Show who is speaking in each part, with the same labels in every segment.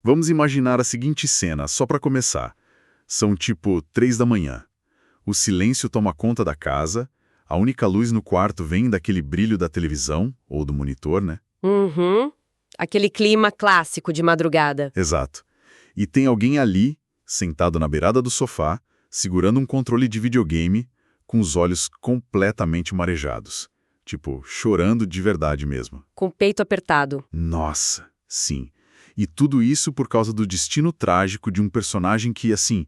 Speaker 1: Vamos imaginar a seguinte cena, só para começar. São tipo 3 da manhã. O silêncio toma conta da casa, a única luz no quarto vem daquele brilho da televisão, ou do monitor, né?
Speaker 2: Uhum. Aquele clima clássico de madrugada.
Speaker 1: Exato. E tem alguém ali, sentado na beirada do sofá, segurando um controle de videogame, com os olhos completamente marejados. Tipo, chorando de verdade mesmo.
Speaker 2: Com o peito apertado.
Speaker 1: Nossa, sim. E tudo isso por causa do destino trágico de um personagem que, assim,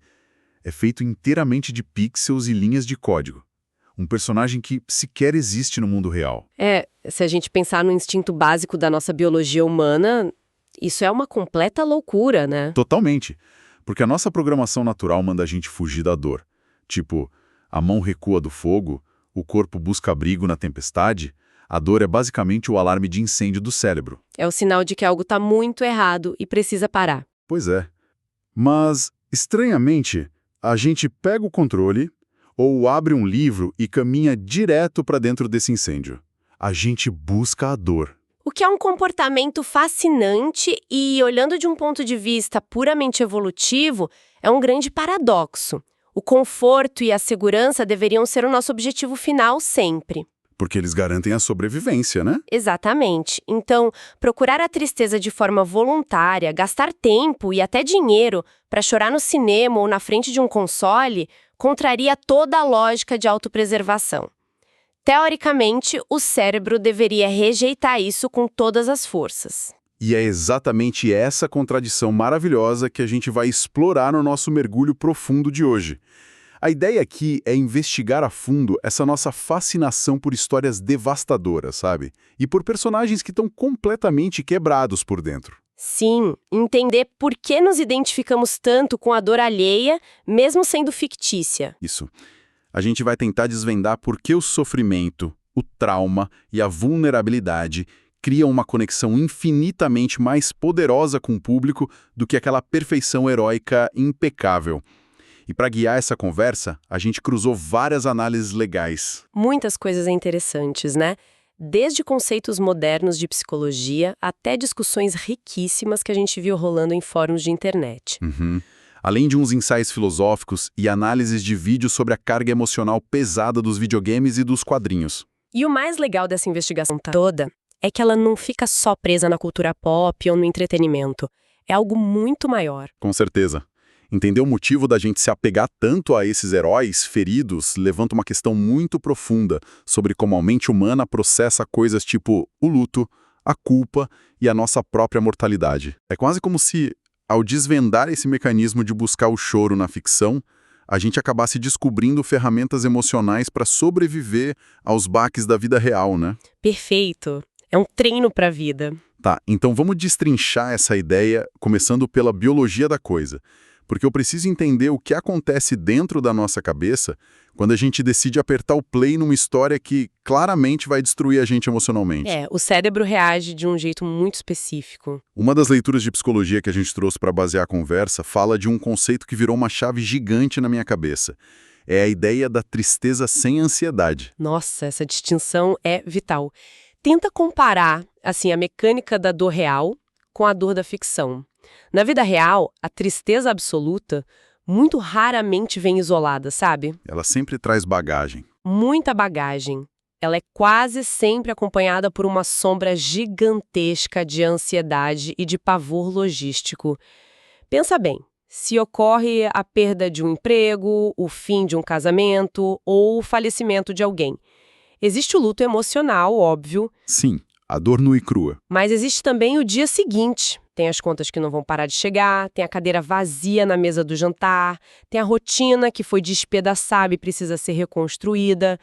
Speaker 1: é feito inteiramente de pixels e linhas de código. Um personagem que sequer existe no mundo real.
Speaker 2: Se a gente pensar no instinto básico da nossa biologia humana, isso é uma completa loucura, né?
Speaker 1: Totalmente. Porque a nossa programação natural manda a gente fugir da dor. Tipo, a mão recua do fogo, o corpo busca abrigo na tempestade. A dor é basicamente o alarme de incêndio do cérebro.
Speaker 2: É o sinal de que algo está muito errado e precisa parar.
Speaker 1: Pois é. Mas, estranhamente, a gente pega o controle ou abre um livro e caminha direto para dentro desse incêndio. A gente busca a dor.
Speaker 2: O que é um comportamento fascinante e, olhando de um ponto de vista puramente evolutivo, é um grande paradoxo. O conforto e a segurança deveriam ser o nosso objetivo final sempre.
Speaker 1: Porque eles garantem a sobrevivência, né?
Speaker 2: Exatamente. Então, procurar a tristeza de forma voluntária, gastar tempo e até dinheiro para chorar no cinema ou na frente de um console, contraria toda a lógica de autopreservação. Teoricamente, o cérebro deveria rejeitar isso com todas as forças.
Speaker 1: E é exatamente essa contradição maravilhosa que a gente vai explorar no nosso mergulho profundo de hoje. A ideia aqui é investigar a fundo essa nossa fascinação por histórias devastadoras, sabe? E por personagens que estão completamente quebrados por dentro.
Speaker 2: Sim, entender por que nos identificamos tanto com a dor alheia, mesmo sendo fictícia.
Speaker 1: Isso. A gente vai tentar desvendar por que o sofrimento, o trauma e a vulnerabilidade criam uma conexão infinitamente mais poderosa com o público do que aquela perfeição heróica impecável. E para guiar essa conversa, a gente cruzou várias análises legais.
Speaker 2: Muitas coisas interessantes, né? Desde conceitos modernos de psicologia até discussões riquíssimas que a gente viu rolando em fóruns de internet.
Speaker 1: Além de uns ensaios filosóficos e análises de vídeo sobre a carga emocional pesada dos videogames e dos quadrinhos.
Speaker 2: E o mais legal dessa investigação toda é que ela não fica só presa na cultura pop ou no entretenimento. É algo muito maior.
Speaker 1: Com certeza. Entender o motivo da gente se apegar tanto a esses heróis feridos levanta uma questão muito profunda sobre como a mente humana processa coisas tipo o luto, a culpa e a nossa própria mortalidade. É quase como se, ao desvendar esse mecanismo de buscar o choro na ficção, a gente acabasse descobrindo ferramentas emocionais para sobreviver aos baques da vida real, né?
Speaker 2: Perfeito. É um treino para a vida.
Speaker 1: Tá, então vamos destrinchar essa ideia começando pela biologia da coisa. Porque eu preciso entender o que acontece dentro da nossa cabeça quando a gente decide apertar o play numa história que claramente vai destruir a gente emocionalmente.
Speaker 2: O cérebro reage de um jeito muito específico.
Speaker 1: Uma das leituras de psicologia que a gente trouxe para basear a conversa fala de um conceito que virou uma chave gigante na minha cabeça. É a ideia da tristeza sem ansiedade.
Speaker 2: Nossa, essa distinção é vital. Tenta comparar, assim, a mecânica da dor real com a dor da ficção. Na vida real, a tristeza absoluta muito raramente vem isolada, sabe?
Speaker 1: Ela sempre traz bagagem.
Speaker 2: Muita bagagem. Ela é quase sempre acompanhada por uma sombra gigantesca de ansiedade e de pavor logístico. Pensa bem, se ocorre a perda de um emprego, o fim de um casamento ou o falecimento de alguém. Existe o luto emocional, óbvio.
Speaker 1: Sim, a dor nua e crua.
Speaker 2: Mas existe também o dia seguinte. Tem as contas que não vão parar de chegar, tem a cadeira vazia na mesa do jantar, tem a rotina que foi despedaçada e precisa ser reconstruída.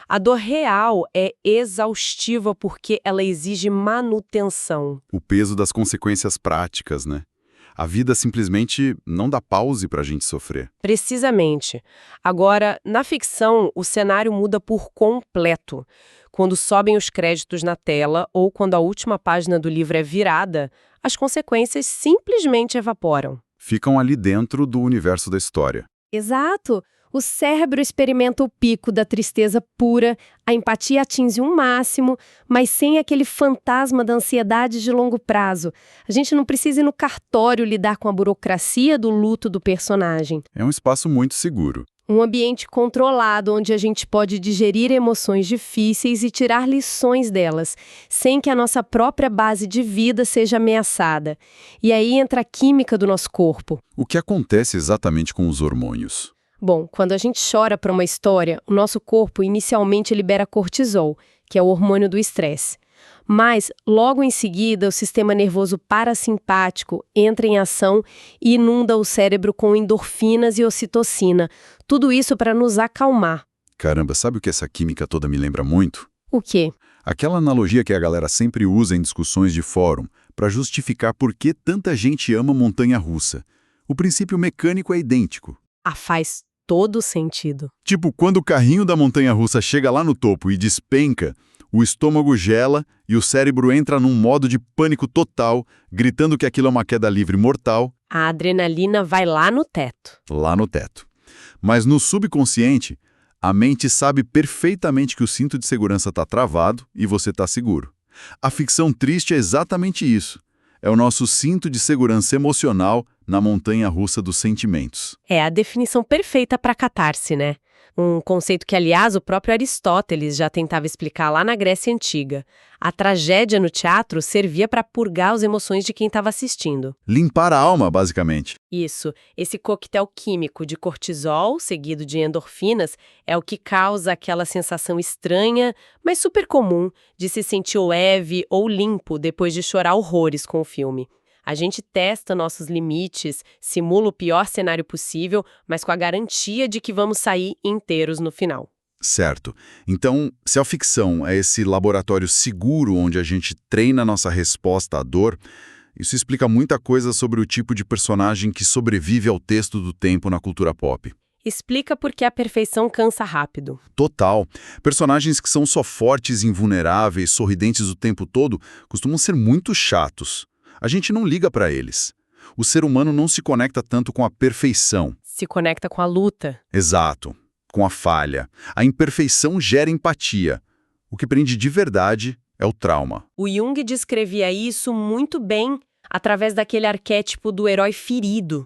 Speaker 2: A dor real é exaustiva porque ela exige manutenção.
Speaker 1: O peso das consequências práticas, né? A vida simplesmente não dá pause para a gente sofrer.
Speaker 2: Precisamente. Agora, na ficção, o cenário muda por completo. Quando sobem os créditos na tela ou quando a última página do livro é virada, as consequências simplesmente evaporam.
Speaker 1: Ficam ali dentro do universo da história.
Speaker 2: Exato. O cérebro experimenta o pico da tristeza pura, a empatia atinge um máximo, mas sem aquele fantasma da ansiedade de longo prazo. A gente não precisa ir no cartório lidar com a burocracia do luto do personagem.
Speaker 1: É um espaço muito seguro.
Speaker 2: Um ambiente controlado onde a gente pode digerir emoções difíceis e tirar lições delas, sem que a nossa própria base de vida seja ameaçada. E aí entra a química do nosso corpo.
Speaker 1: O que acontece exatamente com os hormônios?
Speaker 2: Bom, quando a gente chora por uma história, o nosso corpo inicialmente libera cortisol, que é o hormônio do estresse. Mas, logo em seguida, o sistema nervoso parasimpático entra em ação e inunda o cérebro com endorfinas e ocitocina. Tudo isso para nos acalmar.
Speaker 1: Caramba, sabe o que essa química toda me lembra muito?
Speaker 2: O quê?
Speaker 1: Aquela analogia que a galera sempre usa em discussões de fórum para justificar por que tanta gente ama montanha-russa. O princípio mecânico é idêntico.
Speaker 2: Faz todo sentido.
Speaker 1: Tipo, quando o carrinho da montanha-russa chega lá no topo e despenca, o estômago gela e o cérebro entra num modo de pânico total, gritando que aquilo é uma queda livre mortal.
Speaker 2: A adrenalina vai lá no teto.
Speaker 1: Lá no teto. Mas no subconsciente, a mente sabe perfeitamente que o cinto de segurança está travado e você está seguro. A ficção triste é exatamente isso. É o nosso cinto de segurança emocional na montanha-russa dos sentimentos.
Speaker 2: É a definição perfeita para catarse, né? Um conceito que, aliás, o próprio Aristóteles já tentava explicar lá na Grécia Antiga. A tragédia no teatro servia para purgar as emoções de quem estava assistindo.
Speaker 1: Limpar a alma, basicamente.
Speaker 2: Isso. Esse coquetel químico de cortisol, seguido de endorfinas, é o que causa aquela sensação estranha, mas super comum, de se sentir leve ou limpo depois de chorar horrores com o filme. A gente testa nossos limites, simula o pior cenário possível, mas com a garantia de que vamos sair inteiros no final.
Speaker 1: Certo. Então, se a ficção é esse laboratório seguro onde a gente treina nossa resposta à dor, isso explica muita coisa sobre o tipo de personagem que sobrevive ao texto do tempo na cultura pop.
Speaker 2: Explica por que a perfeição cansa rápido.
Speaker 1: Total. Personagens que são só fortes, invulneráveis, sorridentes o tempo todo, costumam ser muito chatos. A gente não liga para eles. O ser humano não se conecta tanto com a perfeição.
Speaker 2: Se conecta com a luta.
Speaker 1: Exato. Com a falha. A imperfeição gera empatia. O que prende de verdade é o trauma.
Speaker 2: O Jung descrevia isso muito bem através daquele arquétipo do herói ferido.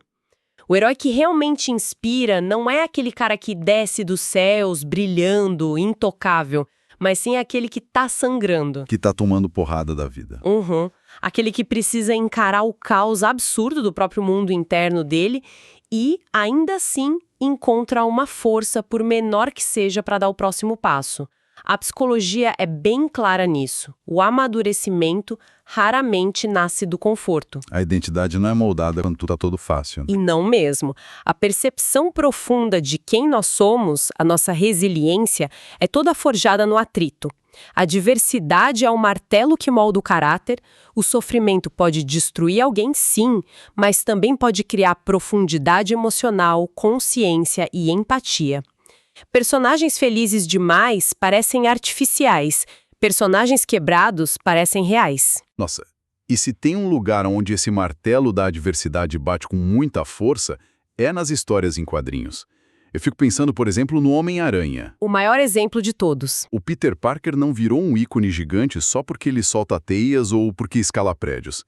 Speaker 2: O herói que realmente inspira não é aquele cara que desce dos céus, brilhando, intocável, mas sim aquele que tá sangrando.
Speaker 1: Que tá tomando porrada da vida.
Speaker 2: Aquele que precisa encarar o caos absurdo do próprio mundo interno dele e, ainda assim, encontra uma força, por menor que seja, para dar o próximo passo. A psicologia é bem clara nisso. O amadurecimento raramente nasce do conforto.
Speaker 1: A identidade não é moldada quando tudo tá todo fácil.
Speaker 2: E não mesmo. A percepção profunda de quem nós somos, a nossa resiliência, é toda forjada no atrito. A diversidade é o martelo que molda o caráter. O sofrimento pode destruir alguém, sim, mas também pode criar profundidade emocional, consciência e empatia. Personagens felizes demais parecem artificiais. Personagens quebrados parecem reais.
Speaker 1: Nossa, e se tem um lugar onde esse martelo da adversidade bate com muita força, é nas histórias em quadrinhos. Eu fico pensando, por exemplo, no Homem-Aranha.
Speaker 2: O maior exemplo de todos.
Speaker 1: O Peter Parker não virou um ícone gigante só porque ele solta teias ou porque escala prédios.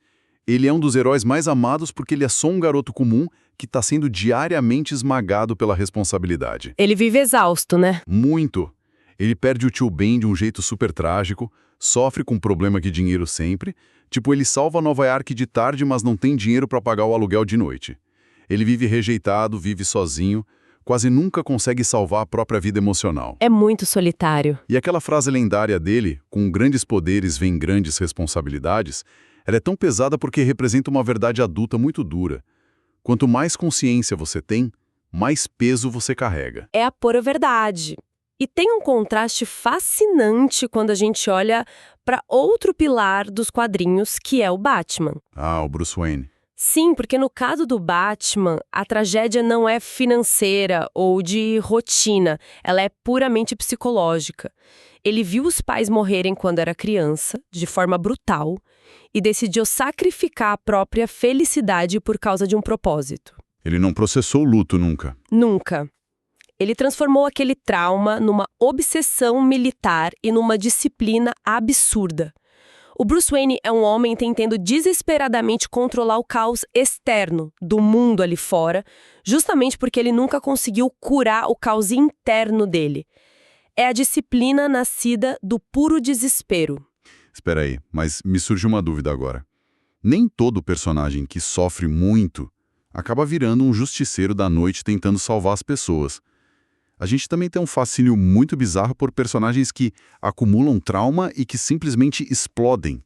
Speaker 1: Ele é um dos heróis mais amados porque ele é só um garoto comum que está sendo diariamente esmagado pela responsabilidade.
Speaker 2: Ele vive exausto, né?
Speaker 1: Muito. Ele perde o tio Ben de um jeito super trágico, sofre com problema de dinheiro sempre, tipo ele salva Nova York de tarde, mas não tem dinheiro para pagar o aluguel de noite. Ele vive rejeitado, vive sozinho, quase nunca consegue salvar a própria vida emocional.
Speaker 2: É muito solitário.
Speaker 1: E aquela frase lendária dele, com grandes poderes vem grandes responsabilidades, ela é tão pesada porque representa uma verdade adulta muito dura. Quanto mais consciência você tem, mais peso você carrega.
Speaker 2: É a pura verdade. E tem um contraste fascinante quando a gente olha para outro pilar dos quadrinhos, que é o Batman.
Speaker 1: Ah, o Bruce Wayne.
Speaker 2: Sim, porque no caso do Batman, a tragédia não é financeira ou de rotina, ela é puramente psicológica. Ele viu os pais morrerem quando era criança, de forma brutal, e decidiu sacrificar a própria felicidade por causa de um propósito.
Speaker 1: Ele não processou o luto nunca.
Speaker 2: Nunca. Ele transformou aquele trauma numa obsessão militar e numa disciplina absurda. O Bruce Wayne é um homem tentando desesperadamente controlar o caos externo do mundo ali fora, justamente porque ele nunca conseguiu curar o caos interno dele. É a disciplina nascida do puro desespero.
Speaker 1: Espera aí, mas me surge uma dúvida agora. Nem todo personagem que sofre muito acaba virando um justiceiro da noite tentando salvar as pessoas. A gente também tem um fascínio muito bizarro por personagens que acumulam trauma e que simplesmente explodem,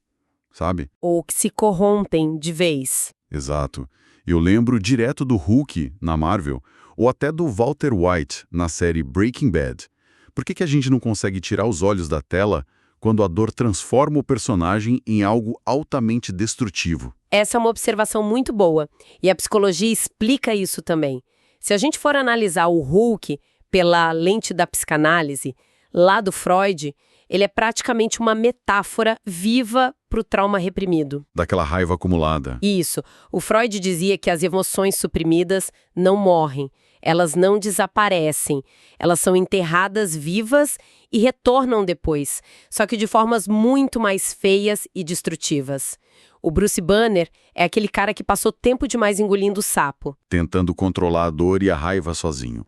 Speaker 1: sabe?
Speaker 2: Ou que se corrompem de vez.
Speaker 1: Exato. Eu lembro direto do Hulk, na Marvel, ou até do Walter White, na série Breaking Bad. Por que a gente não consegue tirar os olhos da tela quando a dor transforma o personagem em algo altamente destrutivo?
Speaker 2: Essa é uma observação muito boa, e a psicologia explica isso também. Se a gente for analisar o Hulk pela lente da psicanálise, lá do Freud, ele é praticamente uma metáfora viva para o trauma reprimido.
Speaker 1: Daquela raiva acumulada.
Speaker 2: Isso. O Freud dizia que as emoções suprimidas não morrem, elas não desaparecem, elas são enterradas vivas e retornam depois, só que de formas muito mais feias e destrutivas. O Bruce Banner é aquele cara que passou tempo demais engolindo sapo.
Speaker 1: Tentando controlar a dor e a raiva sozinho.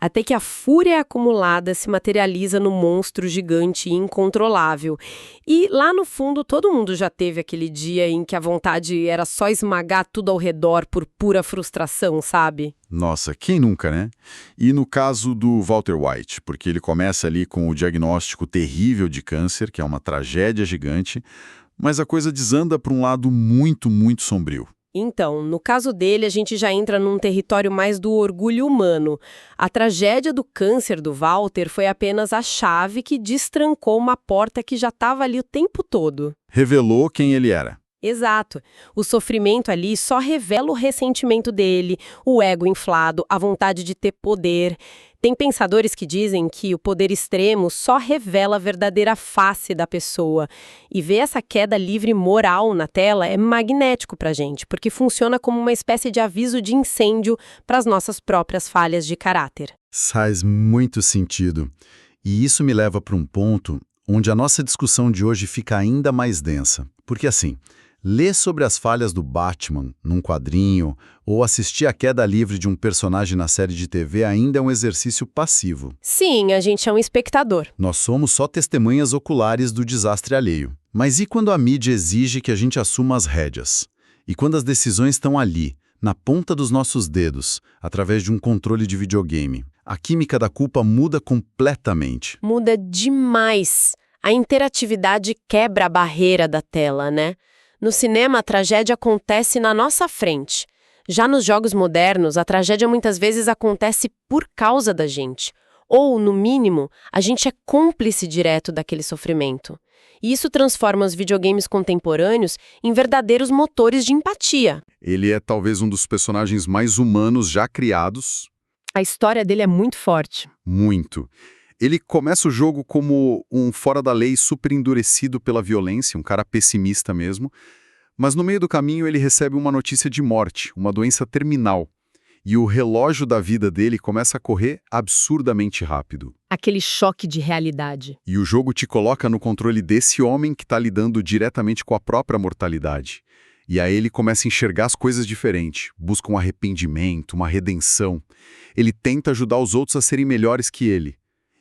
Speaker 2: Até que a fúria acumulada se materializa no monstro gigante e incontrolável. E lá no fundo, todo mundo já teve aquele dia em que a vontade era só esmagar tudo ao redor por pura frustração, sabe?
Speaker 1: Nossa, quem nunca, né? E no caso do Walter White, porque ele começa ali com o diagnóstico terrível de câncer, que é uma tragédia gigante, mas a coisa desanda para um lado muito, muito sombrio.
Speaker 2: Então, no caso dele, a gente já entra num território mais do orgulho humano. A tragédia do câncer do Walter foi apenas a chave que destrancou uma porta que já estava ali o tempo todo.
Speaker 1: Revelou quem ele era.
Speaker 2: Exato. O sofrimento ali só revela o ressentimento dele, o ego inflado, a vontade de ter poder. Tem pensadores que dizem que o poder extremo só revela a verdadeira face da pessoa. E ver essa queda livre moral na tela é magnético pra gente, porque funciona como uma espécie de aviso de incêndio para as nossas próprias falhas de caráter.
Speaker 1: Faz muito sentido. E isso me leva para um ponto onde a nossa discussão de hoje fica ainda mais densa. Porque assim, ler sobre as falhas do Batman num quadrinho ou assistir a queda livre de um personagem na série de TV ainda é um exercício passivo.
Speaker 2: Sim, a gente é um espectador.
Speaker 1: Nós somos só testemunhas oculares do desastre alheio. Mas e quando a mídia exige que a gente assuma as rédeas? E quando as decisões estão ali, na ponta dos nossos dedos, através de um controle de videogame? A química da culpa muda completamente.
Speaker 2: Muda demais. A interatividade quebra a barreira da tela, né? No cinema, a tragédia acontece na nossa frente. Já nos jogos modernos, a tragédia muitas vezes acontece por causa da gente. Ou, no mínimo, a gente é cúmplice direto daquele sofrimento. E isso transforma os videogames contemporâneos em verdadeiros motores de empatia.
Speaker 1: Ele é talvez um dos personagens mais humanos já criados.
Speaker 2: A história dele é muito forte.
Speaker 1: Muito. Ele começa o jogo como um fora da lei super endurecido pela violência, um cara pessimista mesmo, mas no meio do caminho ele recebe uma notícia de morte, uma doença terminal, e o relógio da vida dele começa a correr absurdamente rápido.
Speaker 2: Aquele choque de realidade.
Speaker 1: E o jogo te coloca no controle desse homem que está lidando diretamente com a própria mortalidade. E aí ele começa a enxergar as coisas diferente, busca um arrependimento, uma redenção. Ele tenta ajudar os outros a serem melhores que ele.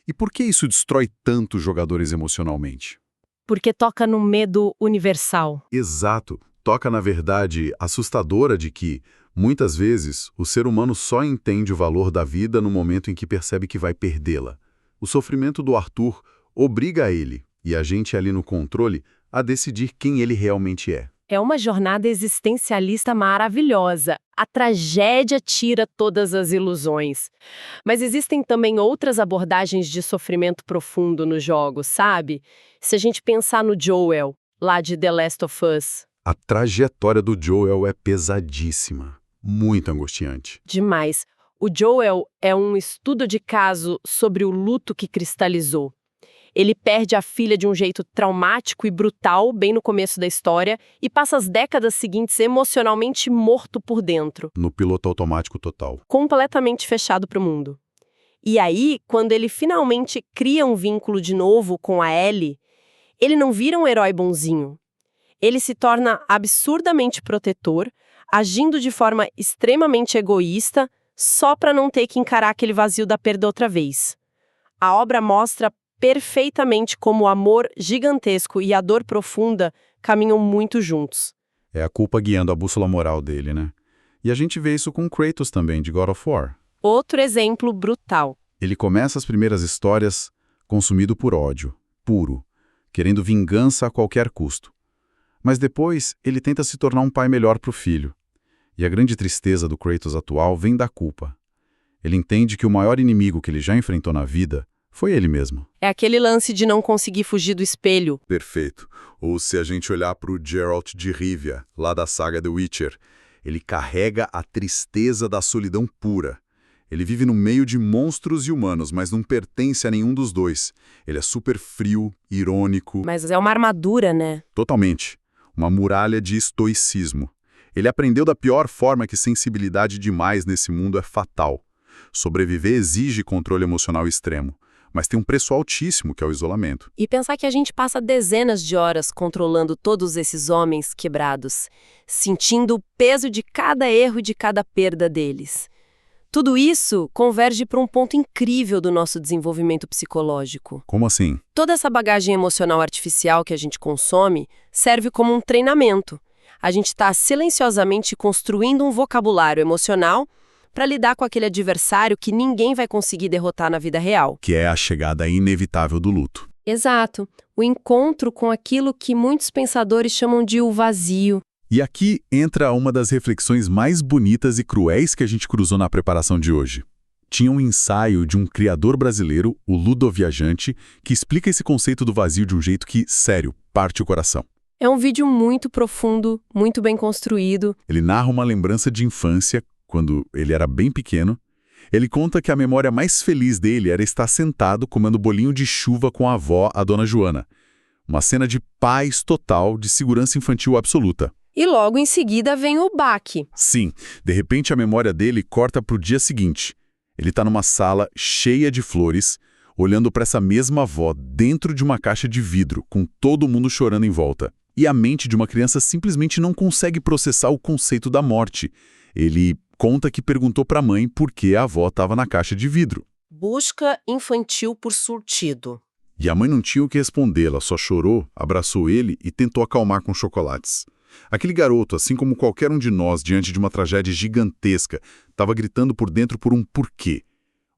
Speaker 1: E por que isso destrói tanto os jogadores emocionalmente?
Speaker 2: Porque toca no medo universal.
Speaker 1: Exato. Toca na verdade assustadora de que, muitas vezes, o ser humano só entende o valor da vida no momento em que percebe que vai perdê-la. O sofrimento do Arthur obriga ele, e a gente ali no controle, a decidir quem ele realmente é.
Speaker 2: É uma jornada existencialista maravilhosa. A tragédia tira todas as ilusões. Mas existem também outras abordagens de sofrimento profundo nos jogos, sabe? Se a gente pensar no Joel, lá de The Last of Us.
Speaker 1: A trajetória do Joel é pesadíssima, muito angustiante.
Speaker 2: Demais. O Joel é um estudo de caso sobre o luto que cristalizou. Ele perde a filha de um jeito traumático e brutal bem no começo da história e passa as décadas seguintes emocionalmente morto por dentro.
Speaker 1: No piloto automático total.
Speaker 2: Completamente fechado para o mundo. E aí, quando ele finalmente cria um vínculo de novo com a Ellie, ele não vira um herói bonzinho. Ele se torna absurdamente protetor, agindo de forma extremamente egoísta, só para não ter que encarar aquele vazio da perda outra vez. A obra mostra perfeitamente como o amor gigantesco e a dor profunda caminham muito juntos.
Speaker 1: É a culpa guiando a bússola moral dele, né? E a gente vê isso com Kratos também, de God of War.
Speaker 2: Outro exemplo brutal.
Speaker 1: Ele começa as primeiras histórias consumido por ódio, puro, querendo vingança a qualquer custo. Mas depois, ele tenta se tornar um pai melhor para o filho. E a grande tristeza do Kratos atual vem da culpa. Ele entende que o maior inimigo que ele já enfrentou na vida foi ele mesmo.
Speaker 2: É aquele lance de não conseguir fugir do espelho.
Speaker 1: Perfeito. Ou se a gente olhar para o Geralt de Rivia, lá da saga The Witcher, ele carrega a tristeza da solidão pura. Ele vive no meio de monstros e humanos, mas não pertence a nenhum dos dois. Ele é super frio, irônico.
Speaker 2: Mas é uma armadura, né?
Speaker 1: Totalmente. Uma muralha de estoicismo. Ele aprendeu da pior forma que sensibilidade demais nesse mundo é fatal. Sobreviver exige controle emocional extremo, mas tem um preço altíssimo que é o isolamento.
Speaker 2: E pensar que a gente passa dezenas de horas controlando todos esses homens quebrados, sentindo o peso de cada erro e de cada perda deles. Tudo isso converge para um ponto incrível do nosso desenvolvimento psicológico.
Speaker 1: Como assim?
Speaker 2: Toda essa bagagem emocional artificial que a gente consome serve como um treinamento. A gente está silenciosamente construindo um vocabulário emocional para lidar com aquele adversário que ninguém vai conseguir derrotar na vida real.
Speaker 1: Que é a chegada inevitável do luto.
Speaker 2: Exato. O encontro com aquilo que muitos pensadores chamam de o vazio.
Speaker 1: E aqui entra uma das reflexões mais bonitas e cruéis que a gente cruzou na preparação de hoje. Tinha um ensaio de um criador brasileiro, o Ludoviajante, que explica esse conceito do vazio de um jeito que, sério, parte o coração.
Speaker 2: É um vídeo muito profundo, muito bem construído.
Speaker 1: Ele narra uma lembrança de infância, quando ele era bem pequeno. Ele conta que a memória mais feliz dele era estar sentado comendo bolinho de chuva com a avó, a dona Joana. Uma cena de paz total, de segurança infantil absoluta.
Speaker 2: E logo em seguida vem o baque.
Speaker 1: Sim, de repente a memória dele corta para o dia seguinte. Ele está numa sala cheia de flores, olhando para essa mesma avó dentro de uma caixa de vidro, com todo mundo chorando em volta. E a mente de uma criança simplesmente não consegue processar o conceito da morte. Ele conta que perguntou para a mãe por que a avó estava na caixa de vidro.
Speaker 2: Busca infantil por surtido.
Speaker 1: E a mãe não tinha o que responder, ela só chorou, abraçou ele e tentou acalmar com chocolates. Aquele garoto, assim como qualquer um de nós diante de uma tragédia gigantesca, estava gritando por dentro por um porquê.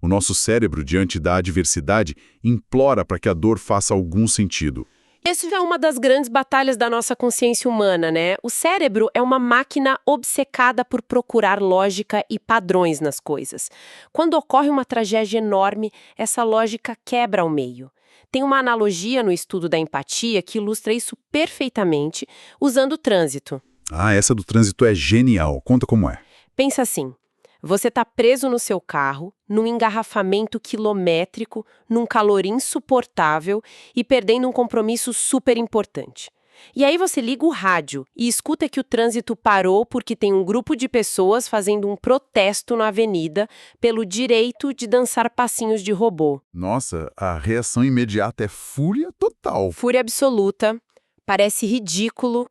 Speaker 1: O nosso cérebro, diante da adversidade, implora para que a dor faça algum sentido.
Speaker 2: Essa é uma das grandes batalhas da nossa consciência humana, né? O cérebro é uma máquina obcecada por procurar lógica e padrões nas coisas. Quando ocorre uma tragédia enorme, essa lógica quebra ao meio. Tem uma analogia no estudo da empatia que ilustra isso perfeitamente, usando o trânsito.
Speaker 1: Ah, essa do trânsito é genial. Conta como é.
Speaker 2: Pensa assim, você está preso no seu carro, num engarrafamento quilométrico, num calor insuportável e perdendo um compromisso super importante. E aí você liga o rádio e escuta que o trânsito parou porque tem um grupo de pessoas fazendo um protesto na avenida pelo direito de dançar passinhos de robô.
Speaker 1: Nossa, a reação imediata é fúria total.
Speaker 2: Fúria absoluta, parece ridículo,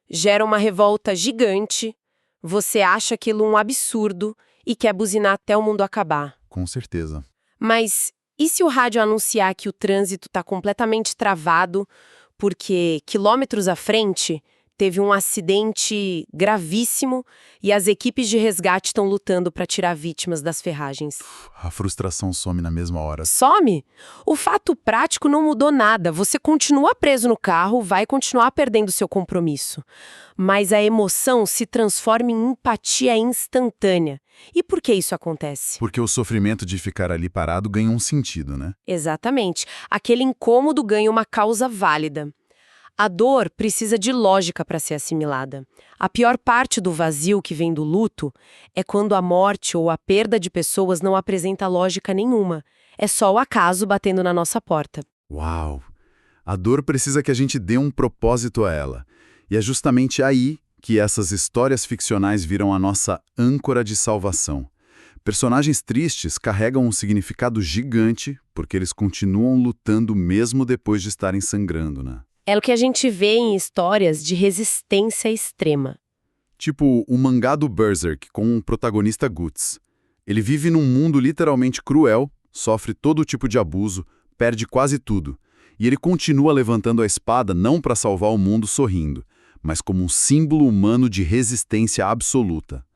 Speaker 2: gera uma revolta gigante, você acha aquilo um absurdo e quer buzinar até o mundo acabar.
Speaker 1: Com certeza.
Speaker 2: Mas e se o rádio anunciar que o trânsito está completamente travado porque quilômetros à frente teve um acidente gravíssimo e as equipes de resgate estão lutando para tirar vítimas das ferragens?
Speaker 1: A frustração some na mesma hora.
Speaker 2: Some? O fato prático não mudou nada. Você continua preso no carro, vai continuar perdendo seu compromisso. Mas a emoção se transforma em empatia instantânea. E por que isso acontece?
Speaker 1: Porque o sofrimento de ficar ali parado ganha um sentido, né?
Speaker 2: Exatamente. Aquele incômodo ganha uma causa válida. A dor precisa de lógica para ser assimilada. A pior parte do vazio que vem do luto é quando a morte ou a perda de pessoas não apresenta lógica nenhuma. É só o acaso batendo na nossa porta.
Speaker 1: Uau! A dor precisa que a gente dê um propósito a ela. E é justamente aí que essas histórias ficcionais viram a nossa âncora de salvação. Personagens tristes carregam um significado gigante porque eles continuam lutando mesmo depois de estarem sangrando, né?
Speaker 2: É o que a gente vê em histórias de resistência extrema.
Speaker 1: Tipo o mangá do Berserk, com o protagonista Guts. Ele vive num mundo literalmente cruel, sofre todo tipo de abuso, perde quase tudo. E ele continua levantando a espada não para salvar o mundo sorrindo, mas como um símbolo humano de resistência absoluta.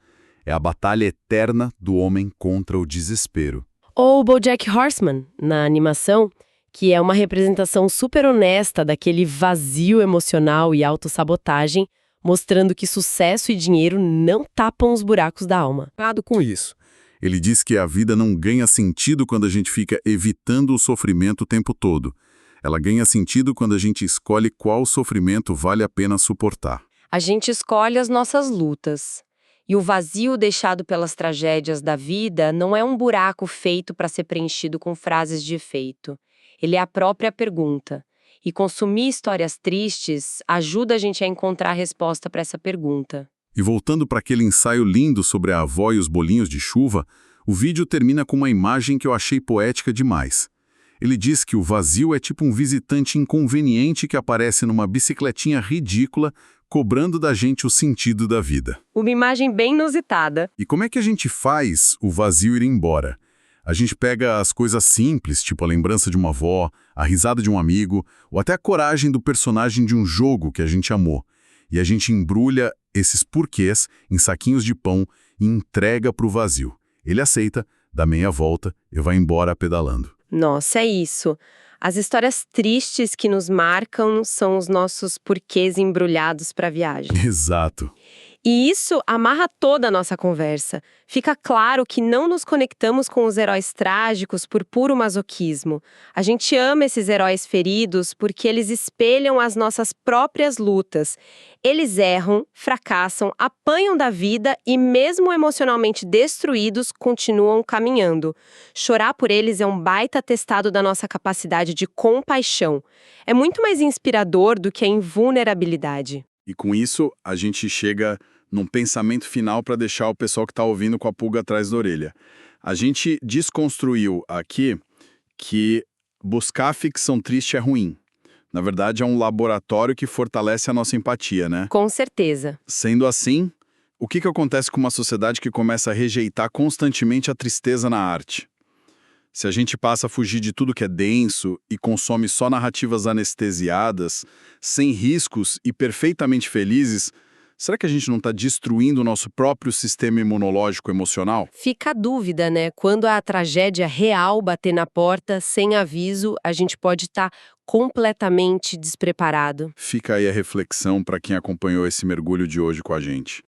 Speaker 1: É a batalha eterna do homem contra o desespero.
Speaker 2: Ou BoJack Horseman, na animação, que é uma representação super honesta daquele vazio emocional e autossabotagem, mostrando que sucesso e dinheiro não tapam os buracos da alma.
Speaker 1: Cuidado com isso. Ele diz que a vida não ganha sentido quando a gente fica evitando o sofrimento o tempo todo. Ela ganha sentido quando a gente escolhe qual sofrimento vale a pena suportar.
Speaker 2: A gente escolhe as nossas lutas. E o vazio deixado pelas tragédias da vida não é um buraco feito para ser preenchido com frases de efeito. Ele é a própria pergunta. E consumir histórias tristes ajuda a gente a encontrar a resposta para essa pergunta.
Speaker 1: E voltando para aquele ensaio lindo sobre a avó e os bolinhos de chuva, o vídeo termina com uma imagem que eu achei poética demais. Ele diz que o vazio é tipo um visitante inconveniente que aparece numa bicicletinha ridícula, cobrando da gente o sentido da vida.
Speaker 2: Uma imagem bem inusitada.
Speaker 1: E como é que a gente faz o vazio ir embora? A gente pega as coisas simples, tipo a lembrança de uma avó, a risada de um amigo, ou até a coragem do personagem de um jogo que a gente amou. E a gente embrulha esses porquês em saquinhos de pão e entrega para o vazio. Ele aceita, dá meia volta e vai embora pedalando.
Speaker 2: Nossa, é isso. As histórias tristes que nos marcam são os nossos porquês embrulhados para a viagem.
Speaker 1: Exato.
Speaker 2: E isso amarra toda a nossa conversa. Fica claro que não nos conectamos com os heróis trágicos por puro masoquismo. A gente ama esses heróis feridos porque eles espelham as nossas próprias lutas. Eles erram, fracassam, apanham da vida e, mesmo emocionalmente destruídos, continuam caminhando. Chorar por eles é um baita atestado da nossa capacidade de compaixão. É muito mais inspirador do que a invulnerabilidade.
Speaker 1: E com isso, a gente chega num pensamento final para deixar o pessoal que está ouvindo com a pulga atrás da orelha. A gente desconstruiu aqui que buscar ficção triste é ruim. Na verdade, é um laboratório que fortalece a nossa empatia, né?
Speaker 2: Com certeza.
Speaker 1: Sendo assim, o que acontece com uma sociedade que começa a rejeitar constantemente a tristeza na arte? Se a gente passa a fugir de tudo que é denso e consome só narrativas anestesiadas, sem riscos e perfeitamente felizes, será que a gente não está destruindo o nosso próprio sistema imunológico emocional?
Speaker 2: Fica a dúvida, né? Quando a tragédia real bater na porta, sem aviso, a gente pode estar completamente despreparado.
Speaker 1: Fica aí a reflexão para quem acompanhou esse mergulho de hoje com a gente.